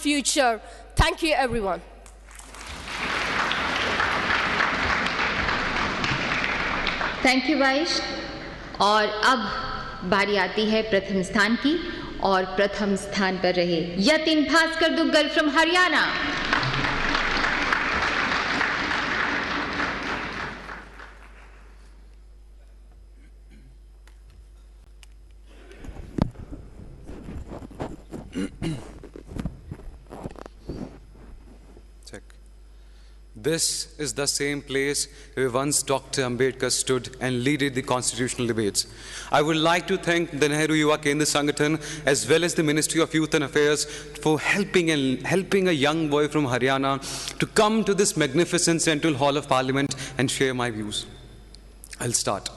future. Thank you, everyone. Thank you Vaish. और अब बारी आती है प्रथम स्थान की, और प्रथम स्थान पर रहे Yatin Bhaskar Duggal from Haryana. This is the same place where once Dr. Ambedkar stood and led the constitutional debates. I would like to thank the Nehru Yuva Kendra Sangathan as well as the Ministry of Youth and Affairs for helping a young boy from Haryana to come to this magnificent Central Hall of Parliament and share my views. I'll start.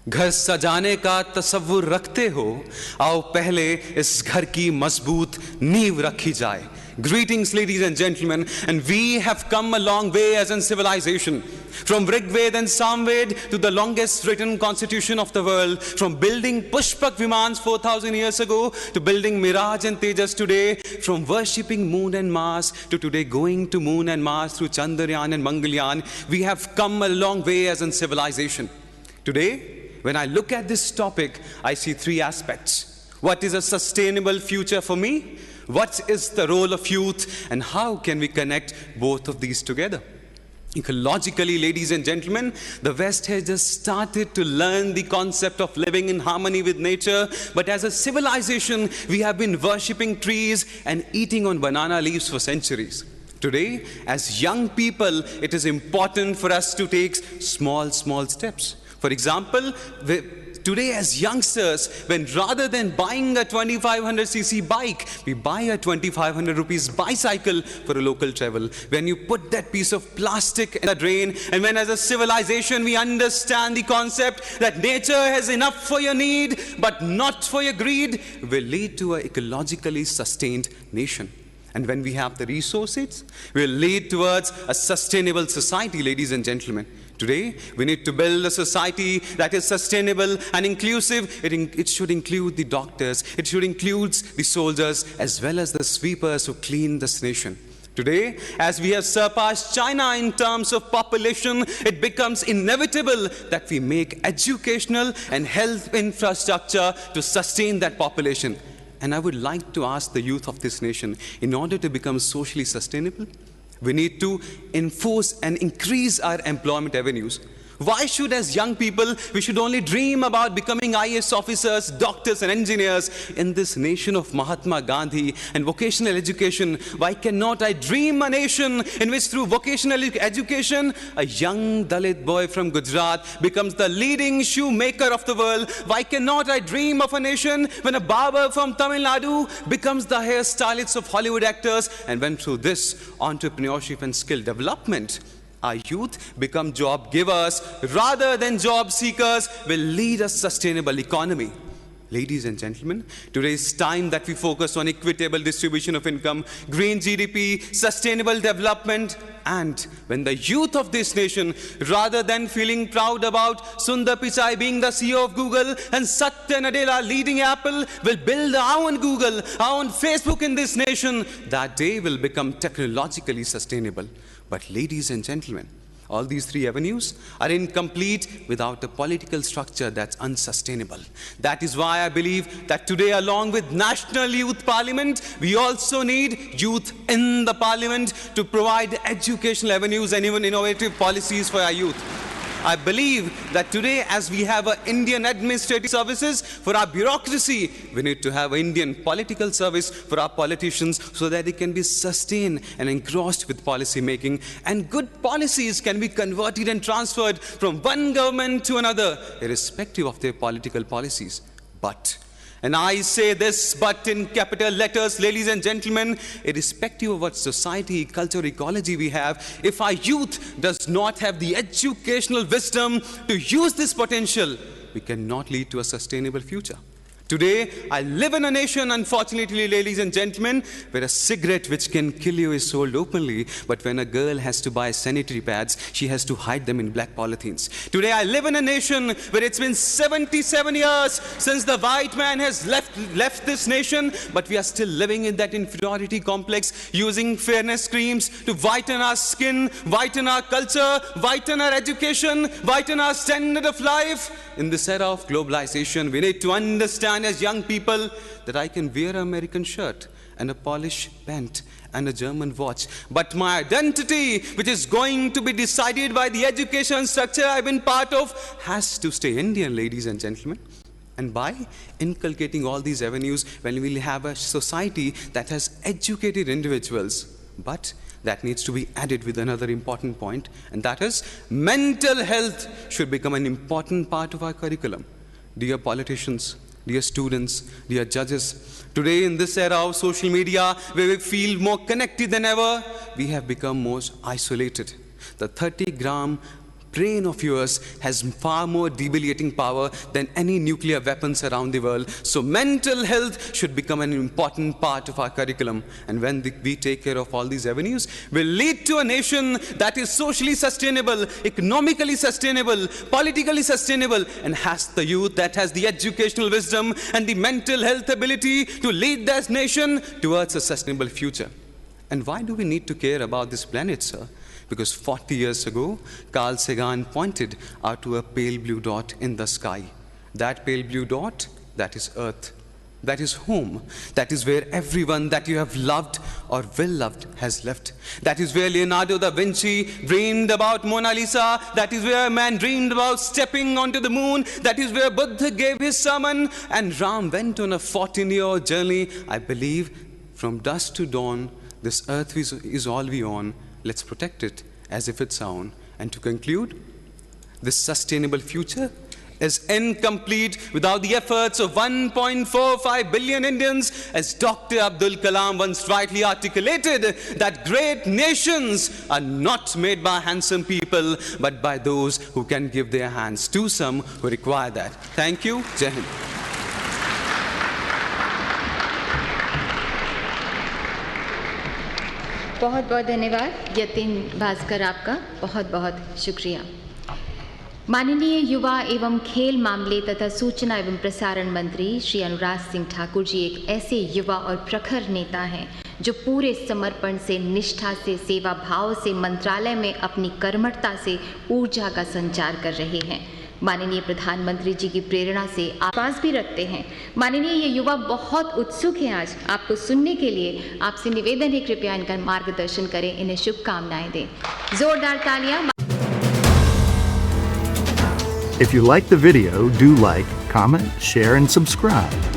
घर सजाने का तसव्वुर रखते हो, आओ पहले इस घर की मजबूत नींव रखी जाए. Greetings, ladies and gentlemen, and we have come a long way as in civilization. From Rig Veda and Samved to the longest written constitution of the world, from building Pushpak Vimans 4,000 years ago to building Miraj and Tejas today, from worshipping moon and Mars to today going to moon and Mars through Chandrayaan and Mangalyaan, we have come a long way as in civilization. Today, when I look at this topic, I see three aspects. What is a sustainable future for me? What is the role of youth, and how can we connect both of these together? Ecologically, ladies and gentlemen, the West has just started to learn the concept of living in harmony with nature, but as a civilization, we have been worshipping trees and eating on banana leaves for centuries. Today, as young people, it is important for us to take small steps. For example, today as youngsters, when rather than buying a 2500cc bike, we buy a 2500 rupees bicycle for a local travel. When you put that piece of plastic in the drain, and when as a civilization we understand the concept that nature has enough for your need, but not for your greed, will lead to an ecologically sustained nation. And when we have the resources, we'll lead towards a sustainable society, ladies and gentlemen. Today, we need to build a society that is sustainable and inclusive. It should include the doctors, it should include the soldiers, as well as the sweepers who clean this nation. Today, as we have surpassed China in terms of population, it becomes inevitable that we make educational and health infrastructure to sustain that population. And I would like to ask the youth of this nation, in order to become socially sustainable, we need to enforce and increase our employment avenues. Why should, as young people, we should only dream about becoming IAS officers, doctors and engineers in this nation of Mahatma Gandhi and vocational education? Why cannot I dream a nation in which through vocational education, a young Dalit boy from Gujarat becomes the leading shoemaker of the world? Why cannot I dream of a nation when a barber from Tamil Nadu becomes the hairstylist of Hollywood actors? And when through this entrepreneurship and skill development, our youth become job givers rather than job seekers, will lead a sustainable economy. Ladies and gentlemen, today is time that we focus on equitable distribution of income, green GDP, sustainable development, and when the youth of this nation, rather than feeling proud about Sundar Pichai being the CEO of Google and Satya Nadella leading Apple, will build our own Google, our own Facebook in this nation, that day will become technologically sustainable. But ladies and gentlemen, all these three avenues are incomplete without a political structure that's unsustainable. That is why I believe that today, along with National Youth Parliament, we also need youth in the parliament to provide educational avenues and even innovative policies for our youth. I believe that today, as we have an Indian administrative services for our bureaucracy, we need to have an Indian political service for our politicians so that they can be sustained and engrossed with policy making, and good policies can be converted and transferred from one government to another, irrespective of their political policies. But, and I say this but in capital letters, ladies and gentlemen, irrespective of what society, culture, ecology we have, if our youth does not have the educational wisdom to use this potential, we cannot lead to a sustainable future. Today, I live in a nation, unfortunately, ladies and gentlemen, where a cigarette which can kill you is sold openly, but when a girl has to buy sanitary pads, she has to hide them in black polythenes. Today, I live in a nation where it's been 77 years since the white man has left this nation, but we are still living in that inferiority complex, using fairness creams to whiten our skin, whiten our culture, whiten our education, whiten our standard of life. In this era of globalization, we need to understand as young people that I can wear an American shirt and a Polish pant and a German watch, but my identity, which is going to be decided by the education structure I've been part of, has to stay Indian, ladies and gentlemen. And by inculcating all these avenues, when we'll have a society that has educated individuals, but that needs to be added with another important point, and that is mental health should become an important part of our curriculum. Dear politicians, dear students, dear judges, today in this era of social media, where we feel more connected than ever, we have become most isolated. The 30-gram brain of yours has far more debilitating power than any nuclear weapons around the world. So mental health should become an important part of our curriculum. And when we take care of all these avenues, will lead to a nation that is socially sustainable, economically sustainable, politically sustainable, and has the youth that has the educational wisdom and the mental health ability to lead this nation towards a sustainable future. And why do we need to care about this planet, sir? Because 40 years ago, Carl Sagan pointed out to a pale blue dot in the sky. That pale blue dot, that is Earth. That is home. That is where everyone that you have loved or will loved has left. That is where Leonardo da Vinci dreamed about Mona Lisa. That is where man dreamed about stepping onto the moon. That is where Buddha gave his sermon. And Ram went on a 14-year journey. I believe from dusk to dawn, this earth is all we own. Let's protect it as if it's our own. And to conclude, this sustainable future is incomplete without the efforts of 1.45 billion Indians, as Dr. Abdul Kalam once rightly articulated, that great nations are not made by handsome people, but by those who can give their hands to some who require that. Thank you. Jai Hind. बहुत बहुत धन्यवाद यतिन भास्कर, आपका बहुत बहुत शुक्रिया। माननीय युवा एवं खेल मामले तथा सूचना एवं प्रसारण मंत्री श्री अनुराग सिंह ठाकुर जी एक ऐसे युवा और प्रखर नेता हैं जो पूरे समर्पण से, निष्ठा से, सेवा भाव से मंत्रालय में अपनी कर्मठता से ऊर्जा का संचार कर रहे हैं। माननीय प्रधानमंत्री जी की प्रेरणा से आवाज भी रखते हैं। माननीय ये युवा बहुत उत्सुक हैं आज आपको सुनने के लिए। आपसे निवेदन है कृपया इनका मार्गदर्शन करें, इन्हें शुभकामनाएं दें। जोरदार तालियां। If you like the video, do like, comment, share, and subscribe.